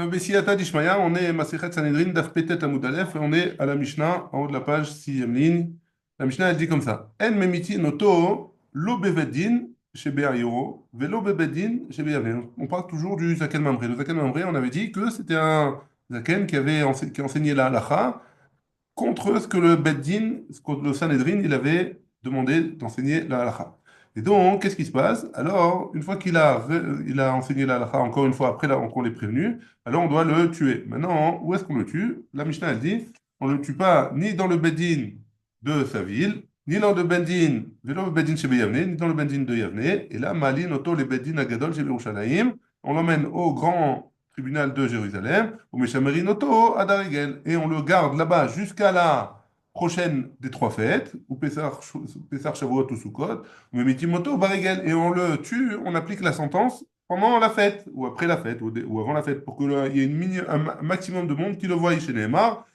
Bessiyata d'Ishmaïa, on est Masechet Sanhedrin, Daf Petet Amud Aleph, et on est à la Mishnah, en haut de la page, sixième ligne. La Mishnah, elle dit comme ça: En memiti noto, lo bevedin, chez Be'ayoro, velo bevedin, chez Be'yavne. On parle toujours du Zaken Mamré. Le Zaken Mamré, on avait dit que c'était un Zaken qui enseignait la halacha, contre ce que le Beddin, ce que le Sanhedrin, il avait demandé d'enseigner la halakha. Et donc, qu'est-ce qui se passe? Alors, une fois il a enseigné la halakha, encore une fois, après qu'on l'ait prévenu, alors on doit le tuer. Maintenant, où est-ce qu'on le tue? La Mishnah, elle dit, on ne le tue pas ni dans le Beddin de sa ville, ni dans le Beddin, vélo Beddin chez Yavne, ni dans le Beddin de Yavne. Et là, Malin, Oto, les Beddin Agadol chez Yerushalayim, on l'emmène au grand tribunal de Jérusalem, au Meshamerinoto à Darigel, et on le garde là-bas jusqu'à la prochaine des trois fêtes, ou Pessar, Shavuot ou Sukkot, ou Memitimoto Barigel, et on le tue, on applique la sentence pendant la fête, ou après la fête, ou avant la fête, pour qu'il y ait un maximum de monde qui le voie chez Neymar,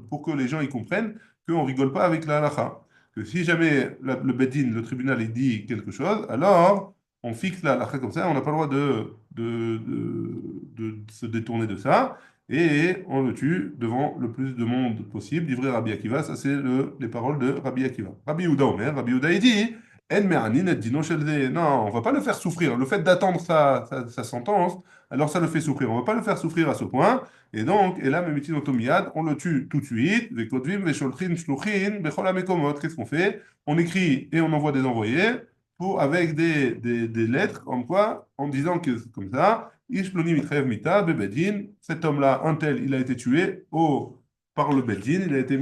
pour que les gens y comprennent qu'on ne rigole pas avec la halakha. Que si jamais le Bedin, le tribunal, il dit quelque chose, alors on fixe la halakha comme ça, on n'a pas le droit de se détourner de ça, et on le tue devant le plus de monde possible. Livré Rabbi Akiva, ça c'est les paroles de Rabbi Akiva. Rabbi Yehuda Omer, Rabbi Yehuda il dit, En me'anin et dino shel ze. Non, on va pas le faire souffrir. Le fait d'attendre sa sentence, alors ça le fait souffrir. On va pas le faire souffrir à ce point. Et donc, et là, Memitin Otomiyad, on le tue tout de suite. Vekodvim, vesholchin, shluchin, bechol hamekomot. Qu'est-ce qu'on fait? On écrit et on envoie des envoyés avec des lettres, comme quoi, en disant que c'est comme ça, Ishploni mitrev mita, bebedin, cet homme-là, un tel, il a été tué par le bedin, il a été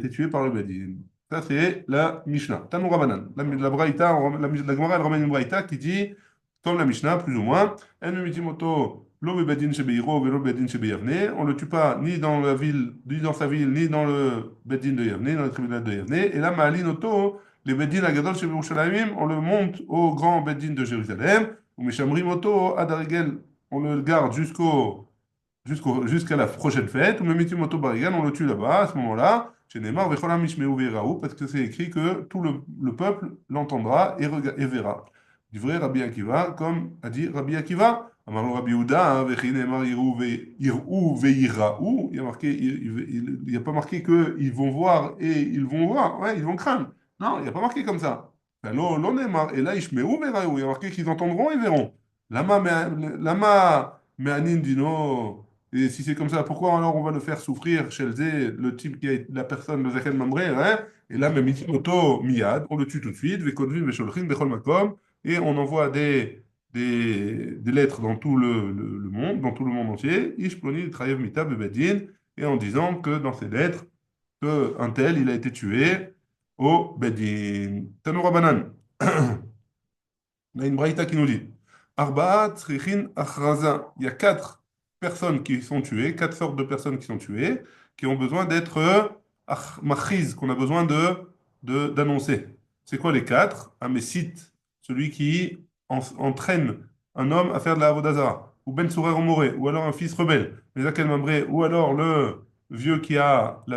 tué par le bedin. Ça, c'est la Mishnah. Tanou Rabanan. La Braïta, la Gemara, elle ramène une Braïta qui dit, comme la Mishnah, plus ou moins, En mitimoto, lo bebedin shebeiro, velo bedin shebeyavne. On ne le tue pas ni dans la ville, ni dans sa ville, ni dans le bedin de Yavne, dans le tribunal de Yavne. Et là, Ma'alinoto, les Bedin Agadol chez Yerushalayim, on le monte au grand Bedin de Jérusalem, ou Meshamrim Oto, Adarigel, on le garde jusqu'à la prochaine fête, ou Memitim Oto Barigan, on le tue là-bas, à ce moment-là, chez Neymar, Vecholam Mishmeu Ve'eraou, parce que c'est écrit que tout le peuple l'entendra et verra. Du vrai Rabbi Akiva, comme a dit Rabbi Akiva, Amaro Rabbi Yehuda, Vechi Neymar Yirou Ve'iraou, il y a marqué, il n'y a pas marqué qu'ils vont voir et ils vont voir, ouais, ils vont craindre. Non, il n'y a pas marqué comme ça. Ben, lo Neymar, et là, Ishmeu Ve'eraou, il y a marqué qu'ils entendront et verront. Me'anin dino. Et si c'est comme ça, pourquoi alors on va le faire souffrir chez le type qui est la personne, le Zaken Mamré, hein? Et là, même Mitimoto Miyad, on le tue tout de suite, Vekodvim, Vesholchin, Bechol Makom, et on envoie des lettres dans tout le monde, dans tout le monde entier, Ishploni, Trayev Mita, Bebedin, et en disant que dans ces lettres, qu'un tel, il a été tué au Bedin. Tanoura Banan. On a une braïta qui nous dit Arba'a Tzrichin Achraza. Il y a quatre personnes qui sont tuées, quatre sortes de personnes qui sont tuées, qui ont besoin d'être machiz, qu'on a besoin d'annoncer. C'est quoi les quatre? Un messite, celui qui entraîne un homme à faire de la avodazara, ou Ben Surer Moré, ou alors un fils rebelle, les Akel Mambré, ou alors la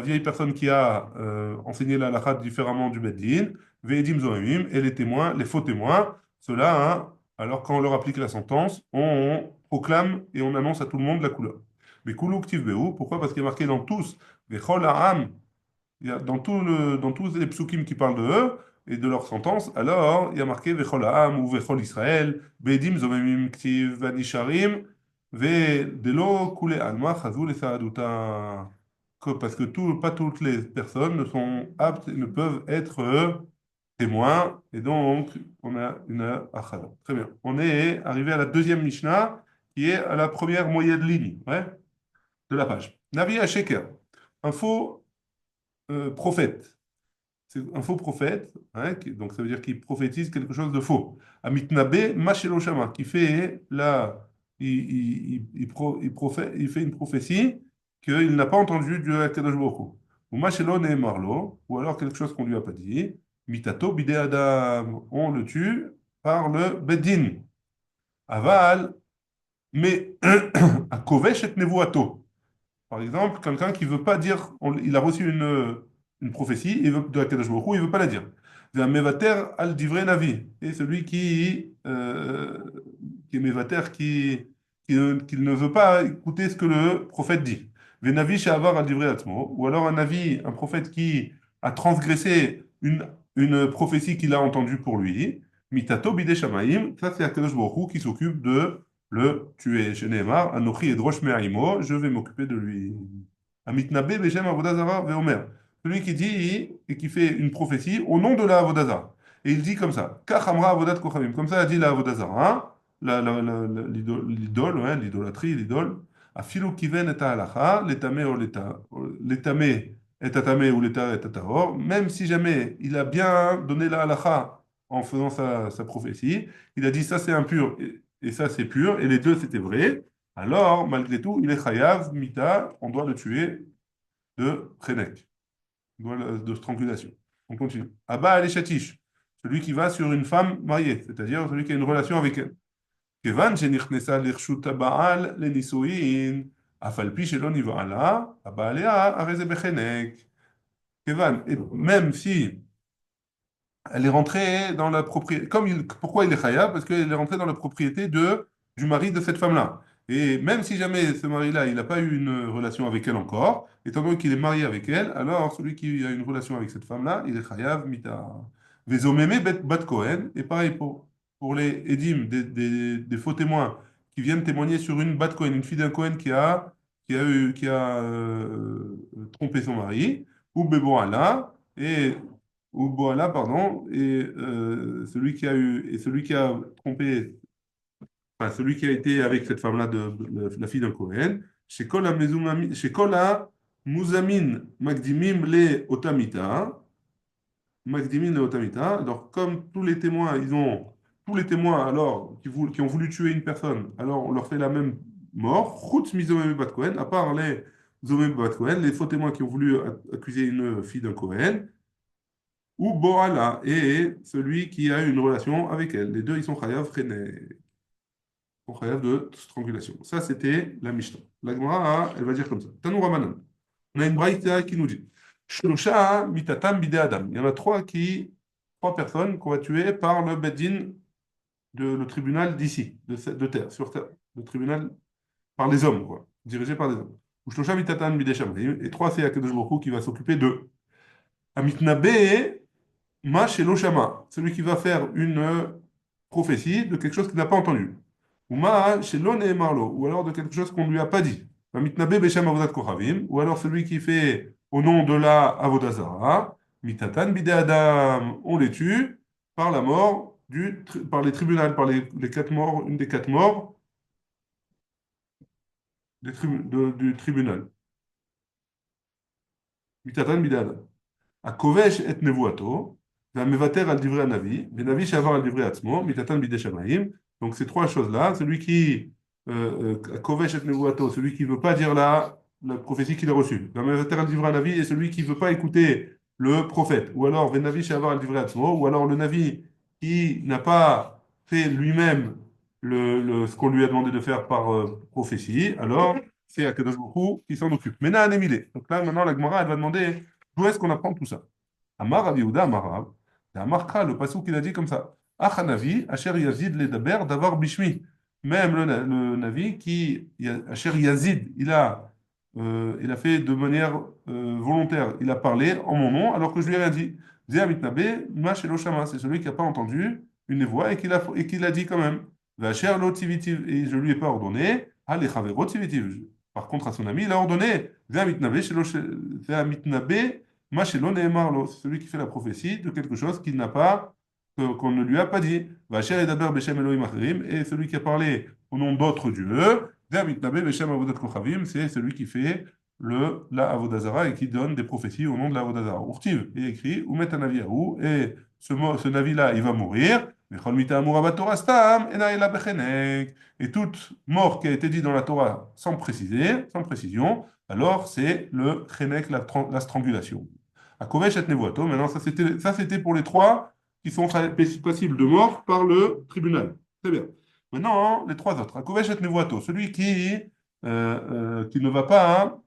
vieille personne qui a enseigné la halakha différemment du Beddin, Ve'edim Zohamim, et les témoins, les faux témoins. Cela, hein, alors quand on leur applique la sentence, on proclame et on annonce à tout le monde la couleur. Mais Koulou Ktiv Be'u, pourquoi? Parce qu'il est marqué dans tous, Vechol Ha'am, dans tous les psukim qui parlent de eux et de leur sentence, alors il y a marqué Vechol Ha'am ou Vechol Israël, Be'edim Zomemim Ktiv Vanisharim, Ve'delo Kule Alma Chazou le Saaduta. Parce que pas toutes les personnes ne sont aptes et ne peuvent être témoin, et donc on a une achada. Très bien. On est arrivé à la deuxième Mishnah, qui est à la première moyenne ligne, ouais, de la page. Navi Sheker, un faux prophète. C'est un faux prophète, hein, donc ça veut dire qu'il prophétise quelque chose de faux. Amitnabe Mashelo Shama, qui fait il fait une prophétie qu'il n'a pas entendu du Akadosh Baruch Hu. Ou Mashelo Neemarlo, ou alors quelque chose qu'on lui a pas dit. Mitato Bide Adam, on le tue par le Bedin. Aval, mais à Kovesh et Nevuato. Par exemple, quelqu'un qui veut pas dire, il a reçu une prophétie de Akadosh Baruch Hu, il veut pas la dire. C'est un mevater al divrei navi, et celui qui qui est mévater, qui ne veut pas écouter ce que le prophète dit. Venavi she'avar al divrei atzmo, ou alors un avis, un prophète qui a transgressé une prophétie qu'il a entendue pour lui. Mitato bide shamaim, ça c'est Akadosh Baruch Hu qui s'occupe de le tuer. Chez Nehemar, Anochi edrosh me'aimo, je vais m'occuper de lui. Amitnabe beshem avodazara veomer. Celui qui dit et qui fait une prophétie au nom de la avodazara. Et il dit comme ça, Kachamra avodat kochavim. Comme ça a dit la avodazara, l'idole, ouais, l'idolâtrie, l'idole. Afilu kiven et halacha, l'étamé ou l'étamé et tatame ou l'état et tatahor. Même si jamais il a bien donné la halacha en faisant sa prophétie, il a dit ça c'est impur et ça c'est pur, et les deux c'était vrai. Alors, malgré tout, il est chayav, mita, on doit le tuer de Chenek, de strangulation. On continue. Abba al-Shatish, celui qui va sur une femme mariée, c'est-à-dire celui qui a une relation avec elle. Kevan shenichnesa lirshut Baal lenisuin, afal pi shelo niv'ala, Abaalea areze bechenek. Kevan, et même si elle est rentrée dans la propriété. Pourquoi il est khayab? Parce qu'elle est rentrée dans la propriété du mari de cette femme-là. Et même si jamais ce mari-là, il n'a pas eu une relation avec elle encore, étant donné qu'il est marié avec elle, alors celui qui a une relation avec cette femme-là, il est khayab mita. Vezomeme bat Cohen. Et pareil pour les édim, des faux témoins qui viennent témoigner sur une bat Cohen, une fille d'un Cohen qui a trompé son mari, ou Bebo Allah. Ou Boala, pardon, celui qui a trompé, enfin, celui qui a été avec cette femme-là, la fille d'un Cohen, chez Kola Muzamin Magdimim le Otamita, Magdimin le Otamita, alors comme tous les témoins alors qui ont voulu tuer une personne, alors on leur fait la même mort, Chutz Mizomem Bat Cohen, à part les Zomem Bat Cohen, les faux témoins qui ont voulu accuser une fille d'un Cohen, ou Boala, et celui qui a une relation avec elle. Les deux, ils sont chayav de strangulation. Ça, c'était la Mishnah. La Gemara, elle va dire comme ça. Tanou Ramanan. On a une braïta qui nous dit Shlosha mitatam bide adam. Il y en a trois personnes qu'on va tuer par le beddin, le tribunal d'ici, de terre, sur terre. Le tribunal par les hommes, quoi, dirigé par des hommes. Ou Shlosha mitatam bide shamrim. Et trois, c'est Akadosh Baruch Hu qui va s'occuper d'eux. Amitnabe Ma chez l'Oshama, celui qui va faire une prophétie de quelque chose qu'il n'a pas entendu. Ou Ma chez Marlo, ou alors de quelque chose qu'on ne lui a pas dit. Mitnabe Besham Avodat Kochavim, ou alors celui qui fait au nom de la Avodazara, Mitatan Bide Adam, on les tue par la mort par les tribunaux, par les quatre morts, une des quatre morts du tribunal. Mitatan Bide Adam. הכובש את נבואתו, והמוותר על דברי הנביא, ונביא שעבר על דברי עצמו, מתתן בידי שמיים. Donc ces trois choses-là, celui qui כובש את נבואתו, celui qui ne veut pas dire la prophétie qu'il a reçue, והמוותר על דברי הנביא, et celui qui ne veut pas écouter le prophète, ou alors ונביא שעבר על דברי עצמו, ou alors le navi qui n'a pas fait lui-même ce qu'on lui a demandé de faire par prophétie, alors c'est Akadosh Baruch Hu qui s'en occupe. Mena anemile. Donc là, maintenant, la Gemara, elle va demander d'où est-ce qu'on apprend tout ça? Amar Rav Yehuda, Amar Rav, et Amar Kra, le passou qu'il a dit comme ça. Ach Navi, Asher Yazid le daber d'avar bishmi. Même le Navi qui, Asher Yazid, il a fait de manière volontaire, il a parlé en mon nom alors que je lui ai rien dit. Zé Amitnabe, Ma Shelo Shama, c'est celui qui n'a pas entendu une voix et qu'il a dit quand même. Asher Lo Tivitiv, et je lui ai pas ordonné. Allez, Chavero Tivitiv. Par contre, à son ami, il a ordonné. Zé Amitnabe, Machelon et Marlo, c'est celui qui fait la prophétie de quelque chose qu'on ne lui a pas dit. Vacher et Daber Beshem Elohim Acherim, et celui qui a parlé au nom d'autres dieux. Ve'amitnabe Beshem Avodat Kochavim, c'est celui qui fait la Avodazara et qui donne des prophéties au nom de la Avodazara. Urtiv est écrit, Umet Anaviahu, et ce navi-là, il va mourir. Et toute mort qui a été dit dans la Torah sans précision, alors c'est le chenek, la strangulation. À Kovesh et Nevoato, maintenant ça c'était pour les trois qui sont passibles de mort par le tribunal. Très bien. Maintenant, les trois autres. À Kovesh et Nevoato, celui qui ne va pas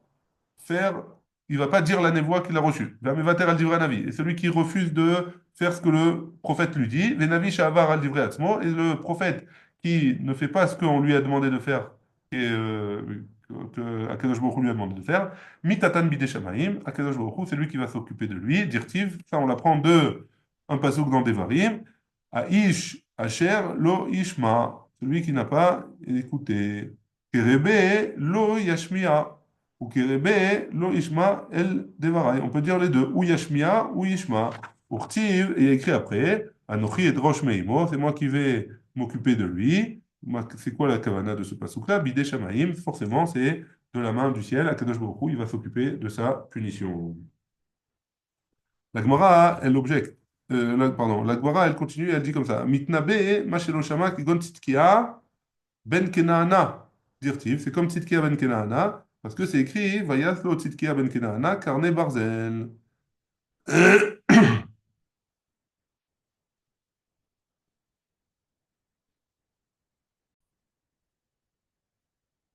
il va pas dire la névoie qu'il a reçue. Et celui qui refuse de faire ce que le prophète lui dit, les navi shavar al divrei atzmo, et le prophète qui ne fait pas ce qu'on lui a demandé de faire, et que Akadosh Baruch Hu lui a demandé de faire, mitatan bidei shamayim, Akadosh Baruch Hu, c'est lui qui va s'occuper de lui, dirtiv, ça on l'apprend de un pasuk dans Devarim, Aish asher lo ishma, celui qui n'a pas écouté, kerebe lo yashmia, ou kerebe lo ishma el devarai. On peut dire les deux, ou yashmia ou yishma. Urtiv, et il y a écrit après, Anochi et Drosh Meimo, c'est moi qui vais m'occuper de lui. C'est quoi la kavana de ce pasuk-là? Bidei Shamaim, forcément, c'est de la main du ciel. Akadosh Baruch Hu, il va s'occuper de sa punition. La Gemara, elle objecte. Pardon, la Gemara, elle continue, elle dit comme ça. Mitnabe, Mashelo Shama, Kigon Tzitkia, Ben Kenaana. Dirtiv, c'est comme Tzitkia Ben Kenaana, parce que c'est écrit, Vayaslo Tzitkia Ben Kenaana, Karne Barzel.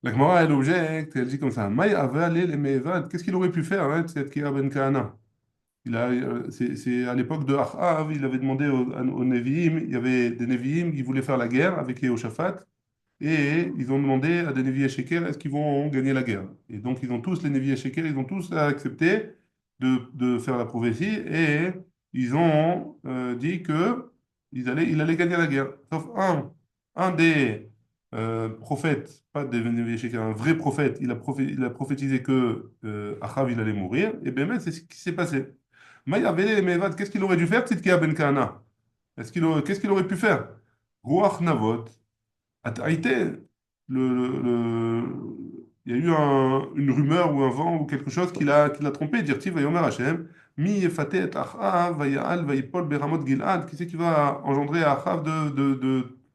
La Gemara, elle objecte, elle dit comme ça, Maï avalé les mevad, qu'est-ce qu'il aurait pu faire, hein, Tzedkia ben Kahana? C'est à l'époque de Achav, il avait demandé aux Nevi'im, il y avait des Nevi'im qui voulaient faire la guerre avec Yehoshaphat, et ils ont demandé à des Nevi Sheker, est-ce qu'ils vont gagner la guerre? Et donc ils ont tous, les Nevi Sheker, ils ont tous accepté de faire la prophétie, et ils ont dit que il allait gagner la guerre. Sauf un des prophètes, pas des Nevi Sheker, un vrai prophète, il a prophétisé que Achav, il allait mourir, et bien c'est ce qui s'est passé. Maïa Vele Mevad, qu'est-ce qu'il aurait dû faire, Tzidkia Ben Kana? Qu'est-ce qu'il aurait pu faire? Ruach Navot, Haïté, il y a eu une rumeur ou un vent ou quelque chose qui l'a trompé, dire Tiv Vayomer Hashem, Mi Yefate et Achav, Vayaal, Vayipol, Beramot Gilad, qui c'est qui va engendrer Achav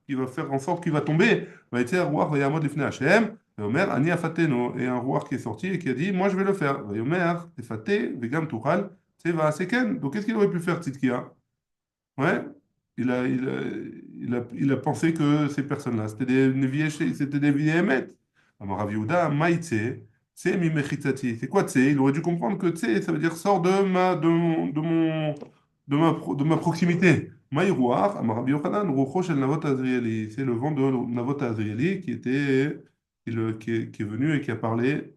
qui va faire en sorte qu'il va tomber? Va être Ruach Vayamot Lifne Hashem, Vayomer Ani Afateno, et un Ruach qui est sorti et qui a dit, moi je vais le faire. Vayomer, Tefate, Vegam Tuchal, Seva Seken. Donc qu'est-ce qu'il aurait pu faire, Tzidkia? Ouais, il a, il a, il a pensé que ces personnes-là, c'était des vieilles émettes. Alors, Rav Yehuda, Maïtse, Tse mi mechitsati. C'est quoi Tse? Il aurait dû comprendre que Tse, ça veut dire sort de ma proximité. Maïrouar, Amar Rabbi Yochanan, Rucho shel Navot Azrieli. C'est le vent de Navot Azrieli qui est venu et qui a parlé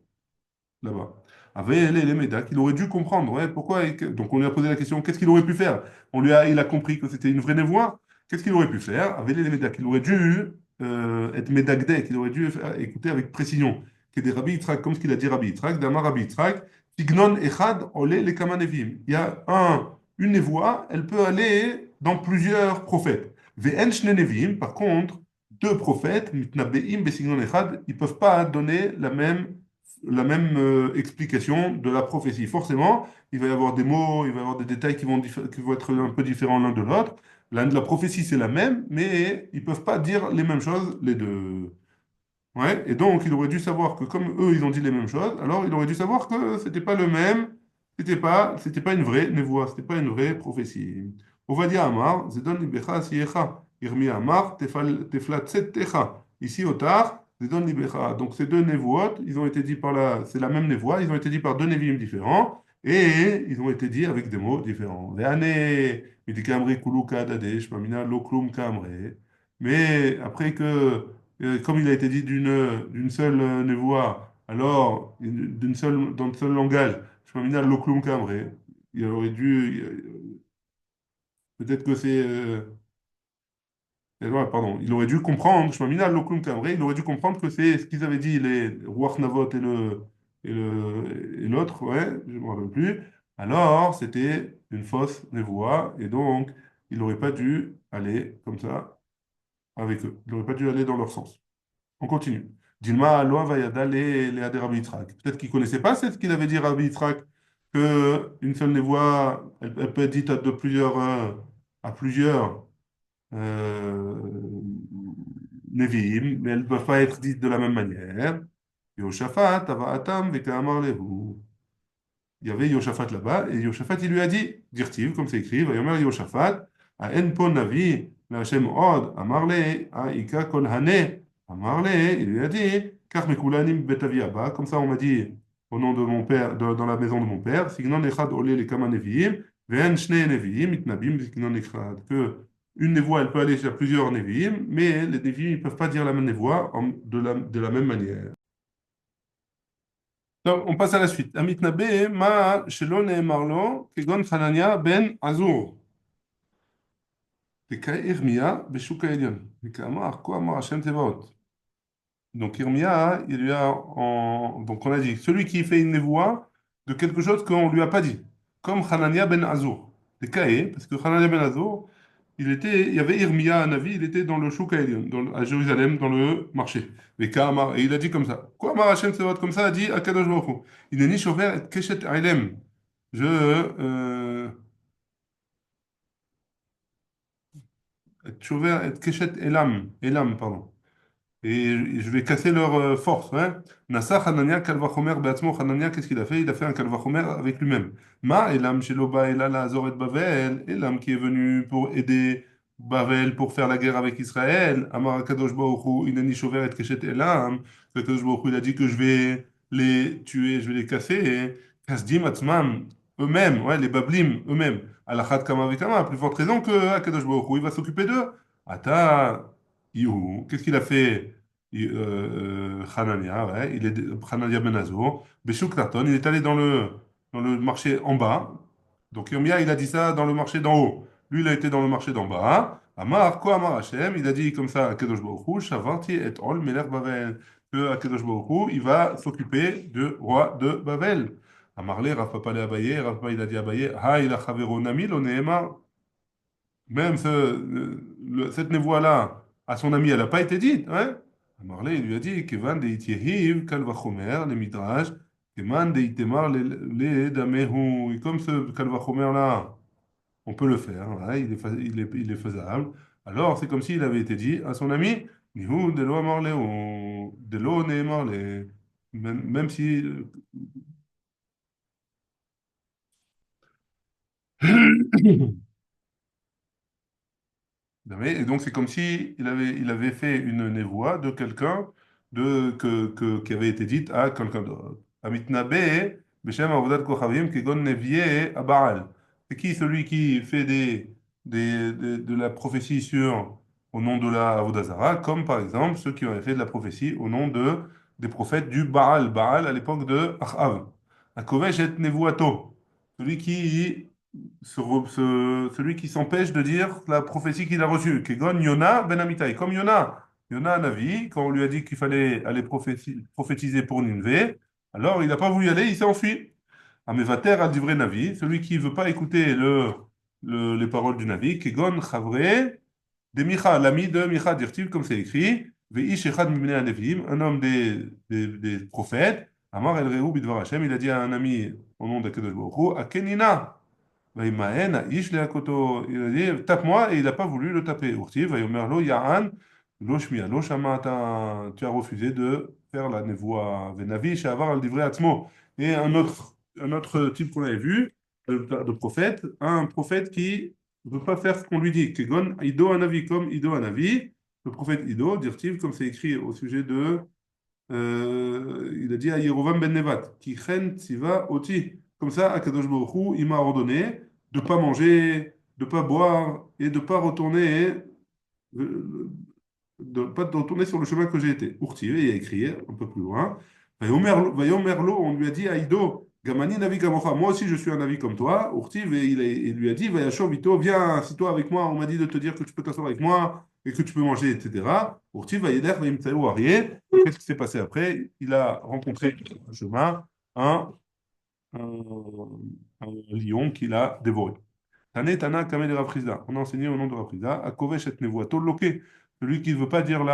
là-bas. Avait les médas qu'il aurait dû comprendre. Ouais, pourquoi? Donc on lui a posé la question, qu'est-ce qu'il aurait pu faire? Il a compris que c'était une vraie névoie. Qu'est-ce qu'il aurait pu faire? Avait les médas qu'il aurait dû être médagdé, qu'il aurait dû écouter avec précision. Que des Rabbi Yitzhak, comme ce qu'il a dit Rabbi Yitzhak, d'Amar Rabbi Yitzhak, Tignon Echad Ole le Kamanevim. Il y a une névoie, elle peut aller dans plusieurs prophètes. Ve'en shne nevim, par contre, deux prophètes, mitnabeim besignon echad, ils ne peuvent pas donner la même explication de la prophétie. Forcément, il va y avoir des mots, il va y avoir des détails qui vont être un peu différents l'un de l'autre. La prophétie, c'est la même, mais ils ne peuvent pas dire les mêmes choses, les deux. Ouais, et donc, il aurait dû savoir que comme eux, ils ont dit les mêmes choses, alors il aurait dû savoir que c'était pas le même, c'était pas une vraie névoie, c'était pas une vraie prophétie. Ovadia Amar, Zedon Libecha Siecha, Irmia Amar, Teflat Techa. Ici, au Tar, Zedon Libecha. Donc, ces deux névoites, ils ont été dit c'est la même névoie, ils ont été dit par deux névim différents, et ils ont été dit avec des mots différents. Veane, Midikamri Kulu Kadadesh, Mamina Loklum Kamre. Mais après que comme il a été dit d'une seule névoie, alors dans un seul langage, Shmamina Loklum Kamre, il aurait dû, peut-être que ouais, pardon, il aurait dû comprendre, Shmamina Loklum Kamre, il aurait dû comprendre que c'est ce qu'ils avaient dit les Ruach Navot et l'autre, ouais, je ne me rappelle plus. Alors, c'était une fausse névoie, et donc, il n'aurait pas dû aller comme ça avec eux. Il n'aurait pas dû aller dans leur sens. On continue. Dilma Aloa Vayada les Adé Rabbi Yitzhak. Peut-être qu'il ne connaissait pas c'est ce qu'il avait dit Rabbi Yitzhak, qu'une seule névoie, elle peut être dite à plusieurs euh, Nevi'im, mais elles ne peuvent pas être dites de la même manière. Yoshaphat, Avaatam, Vekaamar Lehu. Il y avait Yoshaphat là-bas, et Yoshaphat, il lui a dit, Dirtiv, comme c'est écrit, Vayomer Yoshaphat, A En Pon Navi, la Hashem Od, Amarle, A Ika Kol Hane, Amarle, il lui a dit, Kach Mekulanim Betavi Abba, comme ça on m'a dit, au nom de mon père, dans la maison de mon père, Signon Echad Ole le Kama Neviim, Ve'en Shne Neviim, Itnabim, Signon Echad, que Une névoie, elle peut aller chez plusieurs Nevi'im, mais les Nevi'im ne peuvent pas dire la même névoie de la même manière. Donc, on passe à la suite. Amitnabe ma shelo ne'emar lo kegon Hanania ben Azur. וכארמיה בשוק העליון. וכאמר, כה אמר השם צבאות. Donc Irmia, il lui a donc on a dit celui qui fait une névoie de quelque chose qu'on lui a pas dit, comme Hanania ben Azur. C'est Kaé, parce que Hanania ben Azur, il y avait Irmia, un avis, il était dans le Shuk Haelion, à Jérusalem, dans le marché. Et il a dit comme ça. Quoi, Amar Hashem Tsevaot, comme ça, a dit Akadosh Baruch Hu. Il est ni chover et keshet Ailem. Chover et keshet Elam, pardon. Et je vais casser leur force. Hein. Nassa Hanania Kalvachomer Beatzmo Hanania, qu'est-ce qu'il a fait? Il a fait un Kalvachomer avec lui-même. Ma Elam Sheloba Elala Azor et Bavel, Elam qui est venu pour aider Bavel pour faire la guerre avec Israël. Amar Kadosh Baruch Hu, Inani Shover et Keshet Elam. Kadosh Baruch Hu, il a dit que je vais les tuer, je vais les casser. Kasdim Atzmam, eux-mêmes, ouais, les Bablim, eux-mêmes. Alachat Kama Vekama, à plus forte raison que Kadosh Baruch Hu, il va s'occuper d'eux. Ata, Youhou, qu'est-ce qu'il a fait? Hanania, ouais, Hanania Ben Azur, Beshuk Tarton, il est allé dans le marché en bas. Donc Yirmia, il a dit ça dans le marché d'en haut. Lui, il a été dans le marché d'en bas. Amar, quoi Amar Hashem, il a dit comme ça à Kedosh Baruch Hu, Shavarti et Ol Melech Bavel, que à Kedosh Baruch Hu, il va s'occuper du roi de Bavel. Amarle, Rav Papa le Abaye, Rav Papa il a dit Abaye, Ha il a Chavero Nami, lo Nehemar. Même cette névoie-là, à son ami, elle n'a pas été dite. Hein? Marley, il lui a dit Kevan de Ityehiv, Kal Vachomer, les Midrash, Keman de Itemar, les Damehu. Et comme ce Kal Vachomer-là, on peut le faire, hein, il est faisable. Alors, c'est comme s'il avait été dit à son ami Nihu de lo Amarle, ou de lo Neemarle. Même si. Et donc, c'est comme si il avait fait une névoie de quelqu'un qui avait été dite à quelqu'un d'autre. Amitnabe, Beshem Avodat Kochavim, Kegon Nevie à Baal. C'est qui celui qui fait de la prophétie au nom de la Avodazara, comme par exemple ceux qui avaient fait de la prophétie au nom des prophètes du Baal. Baal à l'époque de Achav. Akovesh et Nevuato. Celui qui celui qui s'empêche de dire la prophétie qu'il a reçue. Kegon Yona ben Amitai. Comme Yona. Yona Navi, quand on lui a dit qu'il fallait aller prophétiser pour Ninvé, alors il n'a pas voulu y aller, il s'est enfui. Amevater al divrei Navi, celui qui ne veut pas écouter les paroles du Navi, Kegon Chavre de Micha, l'ami de Micha, dirtiv, comme c'est écrit, Veish Echad Mibnei Anevim, un homme des prophètes, Amar El Rehu Bidvar Hashem, il a dit à un ami au nom d'Akadosh Baruch Hu, Akenina. Vaïmaen, Ish le Akoto, il a dit, tape-moi, et il n'a pas voulu le taper. Urti, Vaïomerlo, Ya'an, Lo Shmia, Lo Shama, tu as refusé de faire la névoie Venavi, Shavar al divrei Atzmo. Et un autre type qu'on avait vu, de prophète, un prophète qui ne veut pas faire ce qu'on lui dit. Kegon, Ido Anavi, comme Ido Anavi, le prophète Ido, dirtiv, comme c'est écrit au sujet il a dit à Yerovam ben Nevat, qui chen tziva oti. Comme ça, Akadosh Baruch Hu, il m'a ordonné de ne pas manger, de ne pas boire et de ne pas retourner, euh, de pas de retourner sur le chemin que j'ai été. Urtivé, il a écrit un peu plus loin. Vayomerlo, on lui a dit, Aïdo, Gamani Navi Gamocha, moi aussi je suis un avis comme toi. Urtiv, et il lui a dit, Vayashov Vito, viens, assis-toi avec moi, on m'a dit de te dire que tu peux t'asseoir avec moi et que tu peux manger, etc. Urtiv, Vayeler, Vayimtsaou, Arié. Qu'est-ce qui s'est passé après? Il a rencontré sur le chemin un, un, un lion qu'il a dévoré. Tane Tana Kamel Rav Chizda. On a enseigné au nom de Rav Chizda, Akovesh et Nevoato Loke. Celui qui ne veut pas dire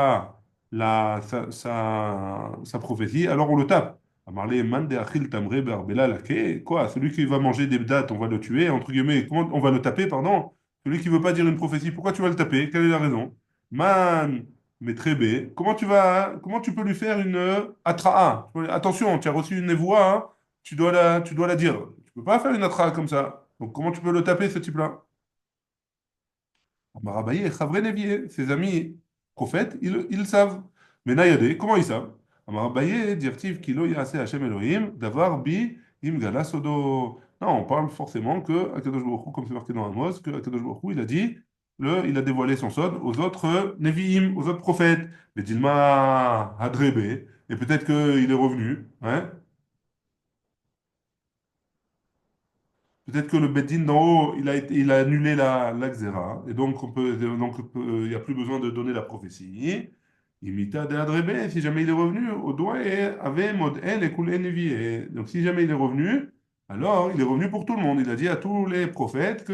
sa prophétie, alors on le tape. Amarle Mande Achil Tamre Barbela Lake. Quoi? Celui qui va manger des dates, on va le tuer, entre guillemets, comment, on va le taper, pardon. Celui qui ne veut pas dire une prophétie, pourquoi tu vas le taper? Quelle est la raison? Man, mais très bien. Comment tu peux lui faire une atraa? Attention, tu as reçu une névoie, hein, tu dois la dire. Tu peux pas faire une atraa comme ça. Donc comment tu peux le taper, ce type-là? Amarabaye, Chavre Nevié, ses amis prophètes, ils savent. Mais Nayade, comment ils savent? Amarabaye, dirtiv kilo yase Hashem Elohim, davar bi im gala sodo. Non, on parle forcément que Akadosh Baruch Hu, comme c'est marqué dans Amos, que Akadosh Baruch Hu, il a dit il a dévoilé son sod aux autres Nevi'im, aux autres prophètes. Mais Dilma Hadrebe, et peut-être qu'il est revenu, hein. Peut-être que le Beddin d'en haut, il a annulé la Xéra, et donc, il n'y a plus besoin de donner la prophétie. Imita de Adrebe, si jamais il est revenu, au doigt et avait mod el et koul nevi. Et donc, si jamais il est revenu, alors il est revenu pour tout le monde. Il a dit à tous les prophètes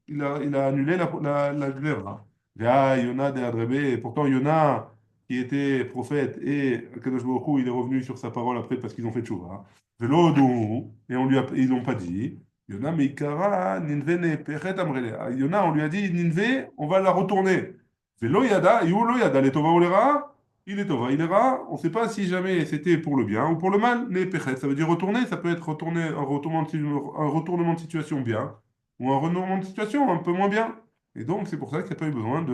il a annulé la Xéra. Vea Yona de Adrebe, et pourtant Yona, qui était prophète, et Kadosh Baruch Hu, il est revenu sur sa parole après parce qu'ils ont fait tchouva. Velodou, et ils l'ont pas dit. Yona Meikara, Ninve ne Pechet Amrele. À Yona, on lui a dit, Ninve, on va la retourner. Velo Yada, Yu Lo Yada, les Tova ou les Ra, il est Tova, il est Ra. On ne sait pas si jamais c'était pour le bien ou pour le mal. Ne Pechet, ça veut dire retourner, ça peut être retourner, un retournement de situation bien, ou un retournement de situation un peu moins bien. Et donc, c'est pour ça qu'il n'y a pas eu besoin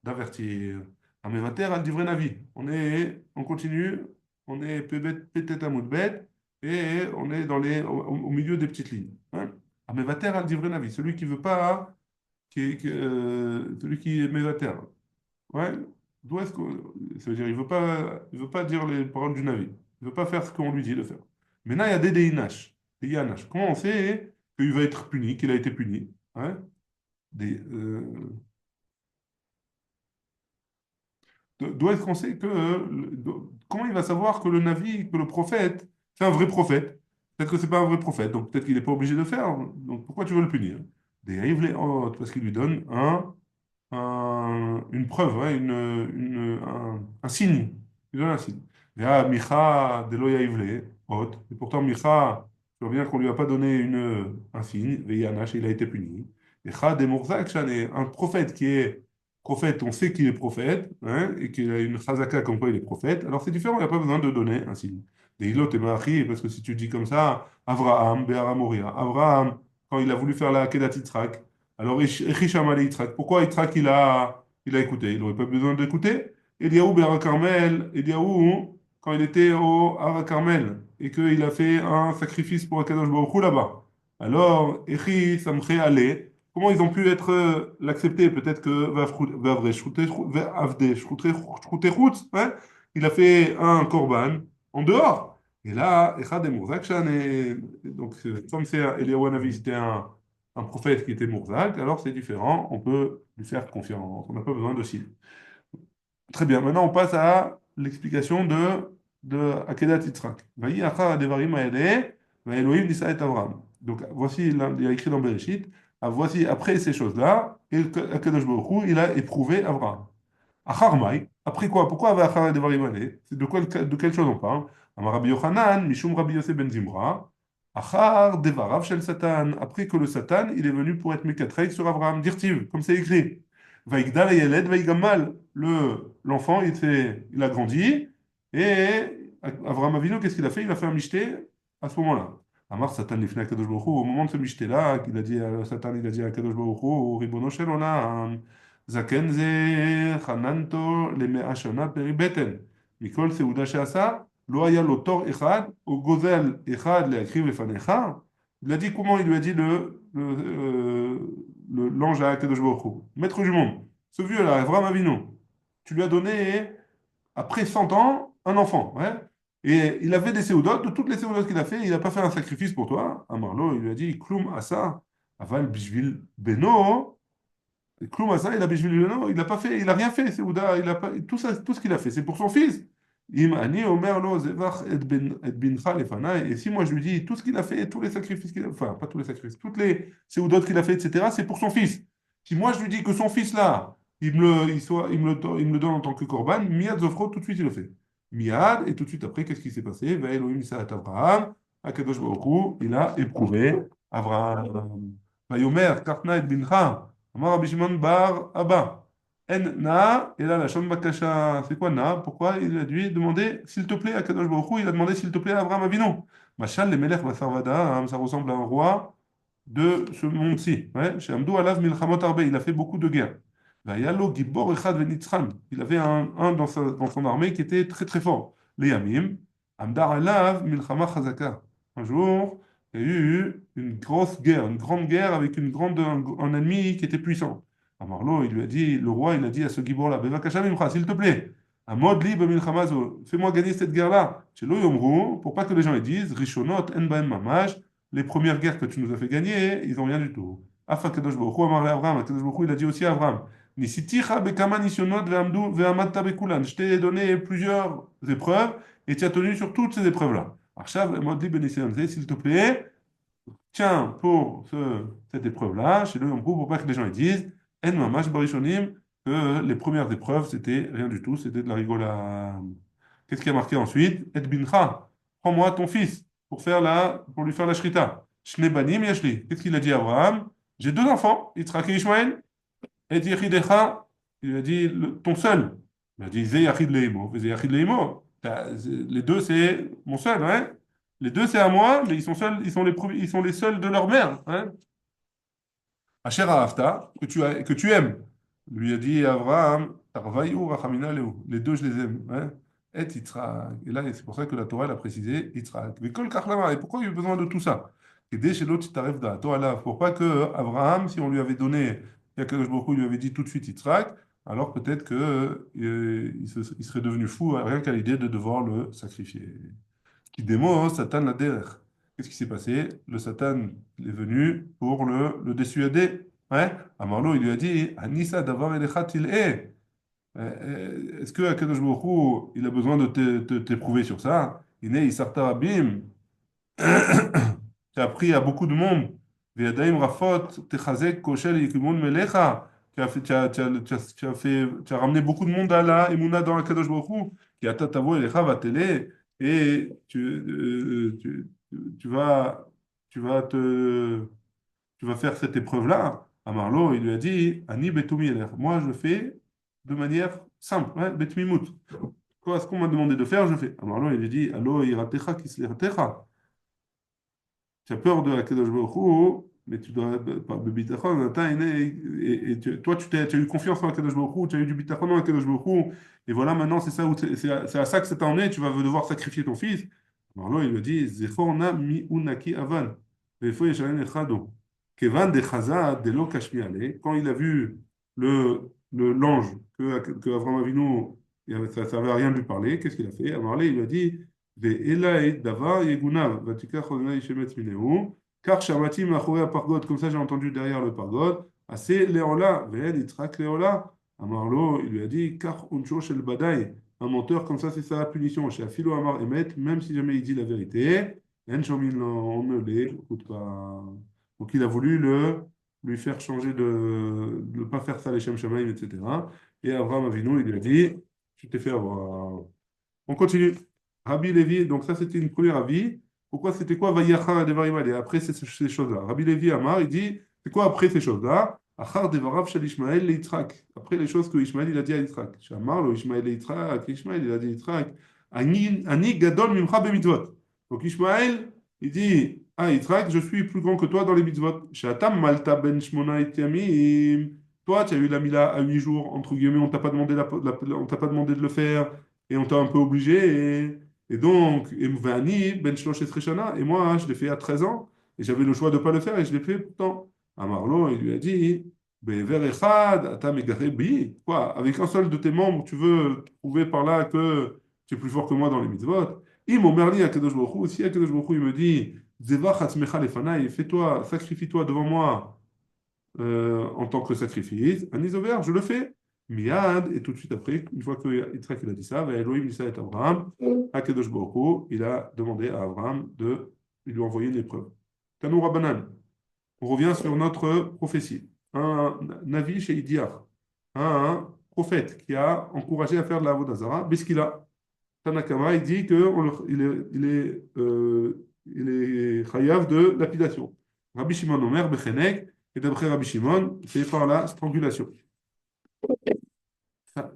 d'avertir. Amevater al divrei navi. On continue, on est peut-être à moudbet, et on est au milieu des petites lignes. Hein. Amevater al divrei navi. Celui qui veut pas, celui qui est mévater. Ouais. D'où est-ce que, ça veut dire, il veut pas dire les paroles du navi. Il veut pas faire ce qu'on lui dit de faire. Maintenant, il y a des Deinash. Des Yanash. Comment on sait qu'il va être puni, qu'il a été puni? Hein. Des, D'où est-ce qu'on sait comment il va savoir que le Navi, que le prophète, c'est un vrai prophète? Peut-être que c'est pas un vrai prophète, donc peut-être qu'il n'est pas obligé de faire. Donc pourquoi tu veux le punir? Des Haïvléot, parce qu'il lui donne une preuve, hein, un signe. Il donne un signe. Vea Micha de Yaivle, et pourtant Micha, tu vois bien qu'on lui a pas donné un signe, Veyanash, il a été puni. Et Cha de Morzak, un prophète qui est prophète, on sait qu'il est prophète, hein, et qu'il a une chazaka comme quoi il est prophète, alors c'est différent, il n'y a pas besoin de donner un signe. Des ilot et Maachi, parce que si tu dis comme ça, Avraham, Be'ara Moria, Avraham, quand il a voulu faire la Kedat Yitzhak, alors Richam Ali Yitzhak, pourquoi Yitzhak il a écouté? Il n'aurait pas besoin d'écouter. Eliaou Be'ara Carmel, Eliaou, quand il était au Hara Carmel, et qu'il a fait un sacrifice pour Akadosh Baruch Hu là-bas. Alors, Echi Samche Ale, comment ils ont pu l'accepter? Peut-être que hein, il a fait un korban en dehors. Et là, Echad et Mourzak, donc comme c'est Eliyahu Hanavi, c'était un prophète qui était Mourzak, alors c'est différent, on peut lui faire confiance, on n'a pas besoin de signer. Très bien, maintenant on passe à l'explication de Akedat Yitzhak. Vayi achar devarim haeleh, vaElohim nisa et Avram. Donc voici, il y a écrit dans Bereshit, voici après ces choses-là, et Akadosh Baruch Hu, il a éprouvé Avram. Achar mai, après quoi? Pourquoi achar devarim haeleh? C'est de quelle chose on parle? Amar Rabbi Yochanan, Mishum Rabbi Yosef ben Zimra, achar devarav shel Satan, après que le Satan, il est venu pour être Mekatrei sur Avram, dirtiv, comme c'est écrit. Vaïgdal Ayeled, Vaïgamal, l'enfant, il a grandi, et Avraham Avinu, qu'est-ce qu'il a fait? Il a fait un michté à ce moment-là. Amar Satan l'ifna Kadosh Baruch Hu, au moment de ce michté-là, Satan, il a dit à Kadosh Baruch Hu, Ribono shel olam, Zaken ze chananto lemea shana peribeten, mikol seuda she'asa, lo haya lo tor echad, ou gozel echad leakriv lefanecha. Il a dit comment il lui a dit l'ange à Kadosh Baruch Hu, maître du monde, ce vieux-là, Avraham Avinu, tu lui as donné, après 100 ans, un enfant. Ouais. Et il avait des séoudotes, de toutes les séoudotes qu'il a fait, il n'a pas fait un sacrifice pour toi. Amarlo, il lui a dit, Kloum Asa, Aval Bishvil Beno, Kloum Asa, il a Bishvil Beno, il n'a pas fait, il n'a rien fait, séouda, il a pas, tout ça, tout ce qu'il a fait, c'est pour son fils. Im ani omer lo zevach et bincha lefanai. Et si moi je lui dis tout ce qu'il a fait, tous les sacrifices qu'il a, enfin pas tous les sacrifices, toutes les séoudotes qu'il a fait, etc., c'est pour son fils. Si moi je lui dis que son fils là, il me le donne en tant que korban, miad zofro, tout de suite il le fait. Miad, et tout de suite après, qu'est-ce qui s'est passé? Va Elohim Sa'at Abraham, Akadosh Baruch Hu, il a éprouvé Abraham. Va Yomer, Kartna et bincha, Amar Rabbi Shimon bar Abba. En na, et là la Shon Bakasha, c'est quoi na? Pourquoi il a dû demander s'il te plaît à Kadosh Baruch Hu, il a demandé s'il te plaît à Abraham Avinu. Machal le Melech Basarvada, hein, ça ressemble à un roi de ce monde-ci. Ouais, chez Amdou Alav Milchamot Arbe, il a fait beaucoup de guerres. Vayalo Gibor Echad Venitzran, il avait un dans son armée qui était très très fort. Les Yamim, Amdar Alav Milchama Chazaka. Un jour, il y a eu une grosse guerre, une grande guerre avec un ennemi qui était puissant. Amarlo, il lui a dit, le roi, il a dit à ce Gibor-là, Bevakasha Mimcha, s'il te plaît, Amod li b'milchama zo, fais-moi gagner cette guerre-là. Chez lo yomru, pour pas que les gens ils disent, Rishonot en baem mamaj, les premières guerres que tu nous as fait gagner, ils ont rien du tout. Afa Kadosh Baruch Hu amar le Abraham, Kadosh Baruch Hu, il a dit aussi à Abraham, Nisiticha bekama nisyonot ve'amdu ve'amadta bekulan. Je t'ai donné plusieurs épreuves et tu as tenu sur toutes ces épreuves-là. Arshav, Amod li b'nisyonot, s'il te plaît, tiens, pour cette épreuve-là, chez le Yom Kippur, pour pas que les gens ils disent, En mamash barishonim, que les premières épreuves, c'était rien du tout, c'était de la rigolade. Qu'est-ce qui a marqué ensuite? Et bincha, prends-moi ton fils pour lui faire la shrita. Shne banim yashli. Qu'est-ce qu'il a dit à Abraham? J'ai deux enfants, Yitzhak et Ishmaël. Et Yechidecha, il a dit ton seul. Il a dit Ze Yachid Leimo, Ze Yachid Leimo. Les deux, c'est mon seul, hein? Les deux, c'est à moi, mais ils sont seuls, ils sont les seuls de leur mère, hein? Asher Ahavta, que tu aimes. Lui a dit Abraham, Tarvaïu Rachamina Leu. Les deux, je les aime, hein? Et Yitzhak. Et là, c'est pour ça que la Torah, elle a précisé Yitzhak. Mais Kol Kachlama. Et pourquoi il y a eu besoin de tout ça? Et dès chez l'autre, t'arrives da Torah là. Pour pas que Abraham, si on lui avait donné, il y a que beaucoup lui avait dit tout de suite Yitzhak, alors peut-être que il serait devenu fou rien qu'à l'idée de devoir le sacrifier. Qui démo, Satan la derrière. Qu'est-ce qui s'est passé? Le Satan est venu pour le dissuader. Ouais? Amarlo, il lui a dit, Anissa d'avoir il est. Est-ce que Akadosh Baruch Hu, il a besoin de t'éprouver sur ça? Il est Isarta Rabim. Tu as appris à beaucoup de monde. Ve'yadaim Rafot, Techazek, Koshel, Yekimon Melecha. Tu as ramené beaucoup de monde à la Emouna dans Akadosh Baruch Hu. Qui a tatavo Elecha Vatele. Et tu vas, tu vas te, tu vas faire cette épreuve-là. À Marlo, il lui a dit, Ani betumi eler. Moi, je fais de manière simple, hein, betmimut. Quoi, ce qu'on m'a demandé de faire, je fais. À Marlo, il lui a dit, Allo iratecha kisleratecha. Tu as peur de Akadosh Baruch Hu, mais tu dois pas de bitachon. Toi, tu as eu confiance en Akadosh Baruch Hu, tu as eu du bitachon en Akadosh Baruch Hu, et voilà, maintenant, c'est à ça que c'est emmené, tu vas devoir sacrifier ton fils. Alors là, il lui dit, Zephorna mi unaki avan, Vefo yeshanen echado. Kevan de chaza de lo kashmi ale. Quand il a vu l'ange que Avraham Avinu, ça ne servait à rien de lui parler, qu'est-ce qu'il a fait? Alors là, il lui a dit, Ve'elai davar yegunav, vatikach Adonai shemetz mineu, car shamati machorei pargod, comme ça j'ai entendu derrière le pargod, assez léola, ve'el itrak léola. Amarlo, il lui a dit, car uncho shel badai, un menteur comme ça c'est sa punition, chez Afilo Amar Emet, même si jamais il dit la vérité, en shomin on ne l'écoute pas. Donc il a voulu lui faire changer de ne pas faire ça les Shem Shamaim, etc. Et Abraham Avinu, il lui a dit, tu t'es fait avoir. On continue. Rabbi Lévi, donc ça c'était une première avis. Pourquoi c'était quoi Vayacha Devarim Ale après ces choses-là. Rabbi Lévi Amar, il dit, c'est quoi après ces choses-là? Achar Devarav Shel Ishmael le Yitzhak. Après les choses que Ishmael il a dit à Yitzhak. Shamar lo Ishmael le Yitzhak, Ishmael il a dit à Yitzhak, Ani Gadol Mimcha Bemitzvot. Donc Ishmael, il dit à Yitzhak, je suis plus grand que toi dans les mitzvot. Shatam Malta Ben Shmona et Yamim. Toi, tu as eu la mila à 8 jours, entre guillemets, on t'a pas demandé on t'a pas demandé de le faire et on t'a un peu obligé. Et donc, Vani, Ben Shlosh Shana, et moi, je l'ai fait à 13 ans, et j'avais le choix de ne pas le faire, et je l'ai fait pourtant. À Marlon, il lui a dit, Be'ever echad, ata megare bi. Quoi, avec un seul de tes membres, tu veux prouver par là que tu es plus fort que moi dans les mitzvot. Im omerli Akadosh Baruch Hu, si Akadosh Baruch Hu, il me dit, Zevach atzmecha lefanai, fais-toi, sacrifie-toi devant moi en tant que sacrifice, un isover, je le fais. Miad, et tout de suite après, une fois que Yitzhak il a dit ça, Elohim Isa et Abraham, Akadosh Baruch Hu, il a demandé à Abraham de lui envoyer une épreuve. Tanou Rabbanan, on revient sur notre prophétie. Un Navi chez Idiar, un prophète qui a encouragé à faire de la Vodazara, Biskila. Tanakama, il dit il est chayav de lapidation. Rabbi Shimon Omer, Bechenek, et d'après Rabbi Shimon, c'est par la strangulation.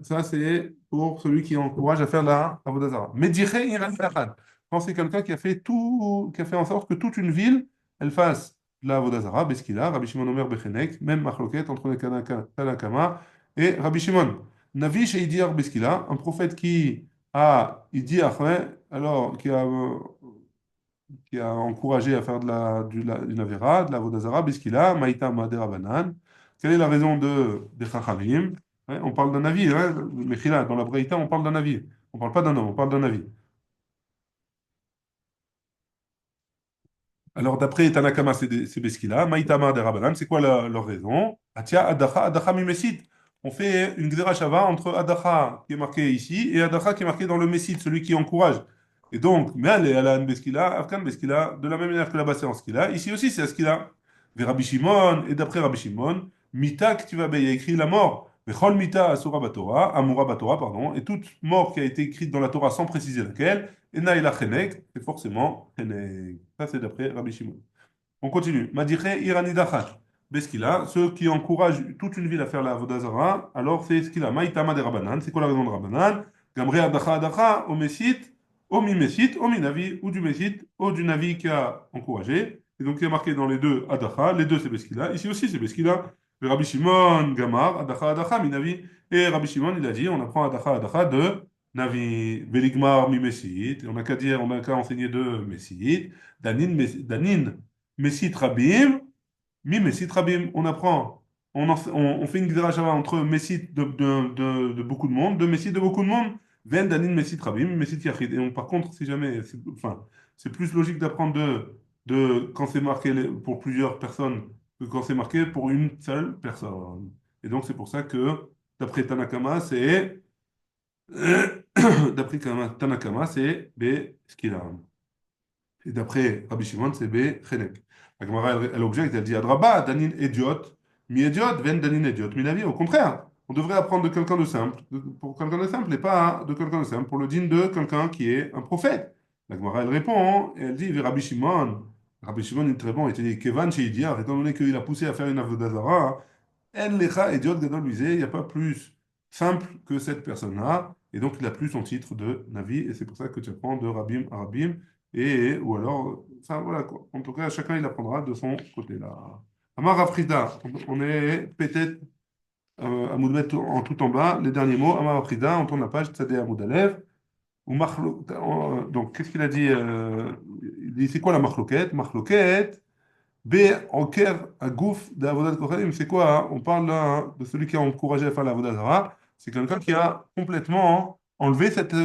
Ça, c'est pour celui qui encourage à faire la Avodazara. Mediche Iran Fahad. Quand c'est quelqu'un qui a fait tout, qui a fait en sorte que toute une ville, elle fasse de la Avodazara, Beskila, Rabbi Shimon Omer Bechenek, même machloket entre les Tanakama et Rabbi Shimon. Navi chez Idir Beskila, un prophète qui a Idir, alors qui a encouragé à faire une Avera, de la Vodazara, Beskila, Maïta Madera Banan. Quelle est la raison des Chachamim? Ouais, on parle d'un avis, hein, Mechila, dans la Braïta, on parle d'un avis. On ne parle pas d'un homme, on parle d'un avis. Alors, d'après Tanakama, c'est Beskila. Maïtama de Rabbanan, c'est quoi leur raison? Atia Adacha, Adacha Mimesid. On fait une Gzera Shava entre Adacha, qui est marqué ici, et Adacha, qui est marqué dans le Messid, celui qui encourage. Et donc, mais elle est à la Beskila, Afkan Beskila, de la même manière que là-bas c'est en Skila. Ici aussi, c'est à Skila. Et Rabbi Shimon, et d'après Rabbi Shimon, Mita Ktivabé, il y a écrit la mort. Vechol Mita Asura Batora, Amura Batora, pardon, et toute mort qui a été écrite dans la Torah sans préciser laquelle, et Naïla Chenek, c'est forcément Chenek. Ça, c'est d'après Rabbi Shimon. On continue. Madiche Iranidachat. Beskila, ceux qui encouragent toute une ville à faire la Vodazara, alors c'est ce qu'il a. Maïtama de Rabbanan. C'est quoi la raison de Rabbanan? Gamre Adacha Adacha, au Messit, au Mi-Messit, au Mi-Navi, ou du Messit, ou du Navi qui a encouragé. Et donc il est marqué dans les deux Adacha, les deux c'est Beskila. Ici aussi c'est Beskila. Le Rabbi Shimon, Gamar, Adacha Adacha, Mi-Navi. Et Rabbi Shimon, il a dit, on apprend Adacha Adacha de Navi, Beligmar, Mi-Messit. On n'a qu'à dire, on n'a qu'à enseigner de Messit. Danin, Messit Rabim, mi Messit Rabim, on apprend, on fait une Gzera entre Messit de beaucoup de monde, de Messit de beaucoup de monde, Ven Danin Messit Rabim, Messit Yachid. Et par contre, si jamais, enfin, c'est plus logique d'apprendre quand c'est marqué pour plusieurs personnes que quand c'est marqué pour une seule personne. Et donc, c'est pour ça que, d'après Tanakama, c'est, d'après Tanakama, c'est Beskilam. Et d'après Rabbi Shimon, c'est B. Chenek. La Gemara, elle objecte, elle dit Adraba, Danin idiot, mi idiot, ven Danin idiot, mi navi. Au contraire, on devrait apprendre de quelqu'un de simple, pour quelqu'un de simple, et pas de quelqu'un de simple, pour le digne de quelqu'un qui est un prophète. La Gemara, elle répond, et elle dit Rabbi Shimon. Rabbi Shimon est très bon, il te dit Kevan chez Idiar, étant donné qu'il a poussé à faire une avodazara, En lecha idiot gadol misé, il n'y a pas plus simple que cette personne-là, et donc il a plus son titre de Navi, et c'est pour ça que tu apprends de Rabim à Rabim, et, ou alors, enfin voilà quoi. En tout cas, chacun il apprendra de son côté là. Amar Afrida, on est peut-être à Moudbet en tout en bas, les derniers mots. Amar Afrida, on tourne la page, Tzadé à Moudalev. Donc, qu'est-ce qu'il a dit il dit, c'est quoi la machloket? Machloket, B, Anker, Agouf, d'Avodat Kohanim, c'est quoi hein? On parle là hein, de celui qui a encouragé à faire l'Avodat Zara. C'est quelqu'un qui a complètement enlevé cette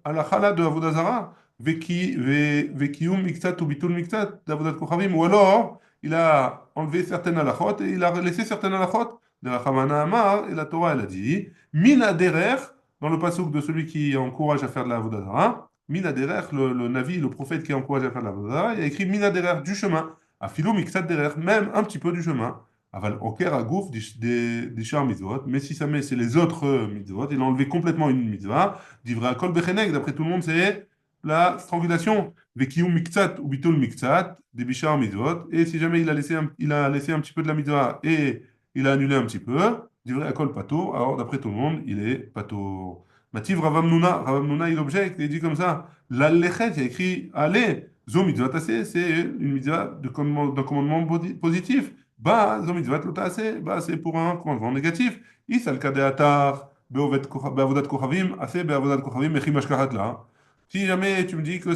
halakha là de Avodat Zara. Vekiyum Miktat ou Bitul Miktat d'Avodat Kohanim. Ou alors, il a enlevé certaines halakhot et il a laissé certaines halakhot. De la Chamana Amar, et la Torah, elle a dit Mina derer, dans le passouk de celui qui encourage à faire de l'Avodat Zara. Mina derer, le Navi, le prophète qui encourage à faire de l'Avodat Zara, il a écrit Mina derer, du chemin. Afilou mixat derrière, même un petit peu du chemin. Aval oker à gouffre des chars mitzvot, mais si ça met, c'est les autres mitzvot, il a enlevé complètement une mitzvah, d'ivra kol bechenek, d'après tout le monde, c'est la strangulation. Vekiou mixat ou bitul mixat, des bichar mitzvot, et si jamais il a laissé un petit peu de la mitzvah et il a annulé un petit peu, d'ivra kol pato, alors d'après tout le monde, il est pato. Mativ Ravam Nuna, il objecte, et il dit comme ça, l'allechet, il y a écrit, allez, Zo mitzvah tassé, c'est une mitzvah d'un commandement positif. Ba, zo mitzvah lo tassé, bah, c'est pour un commandement négatif. Is al kadeatar be'avodat kochavim, assez be'avodat kochavim, mechim ashkahat là. Si jamais tu me dis que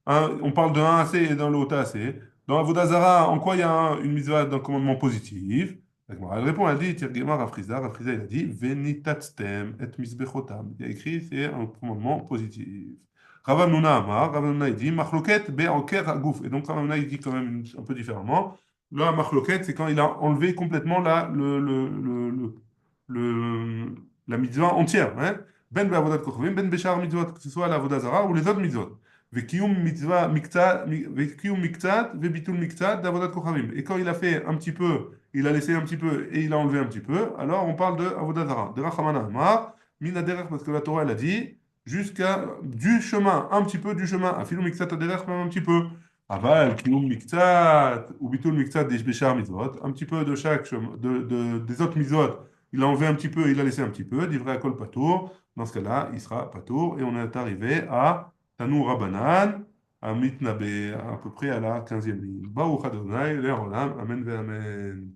on parle de un assez et d'un l'autre assez, dans Avodah Zara, en quoi il y a une mitzvah d'un commandement positif? Elle répond, elle dit, Tirgema Rafrizda, Rafrizda, il a dit, Venitatstem et misbechotam. Il a écrit, c'est un commandement positif. Rav Hamnouna Amar, Rav Hamnouna il dit Machloket be'anker agouf. Et donc Rav Hamnouna il dit quand même un peu différemment. Là, Machloket, c'est quand il a enlevé complètement la mitzvah entière. Hein? Ben be'avodat kochavim, ben be'shar mitzvot, que ce soit la avodah zara ou les autres mitzvot. Ve'kiyum mitzvah miktzat, ve'kiyum miktzat, ve'bitul miktzat d'avodat kochavim. Et quand il a fait un petit peu, il a laissé un petit peu et il a enlevé un petit peu, alors on parle de avodah zara. De Rachamana Amar, mina derech, parce que la Torah elle a dit jusqu'à du chemin, un petit peu du chemin, afilou miktsat aderech, même un petit peu. Aval, kiyum miktsat, ou bitul miktsat des beshar mitzvot, un petit peu de chaque chemin, des autres mitzvot, il a enlevé un petit peu, il a laissé un petit peu, livré à kol patour, dans ce cas-là, il sera patour, et on est arrivé à Tanou Rabanan, à Mitnabe, à peu près à la 15e ligne. Baruch Adonai, Le'olam, Amen ve Amen.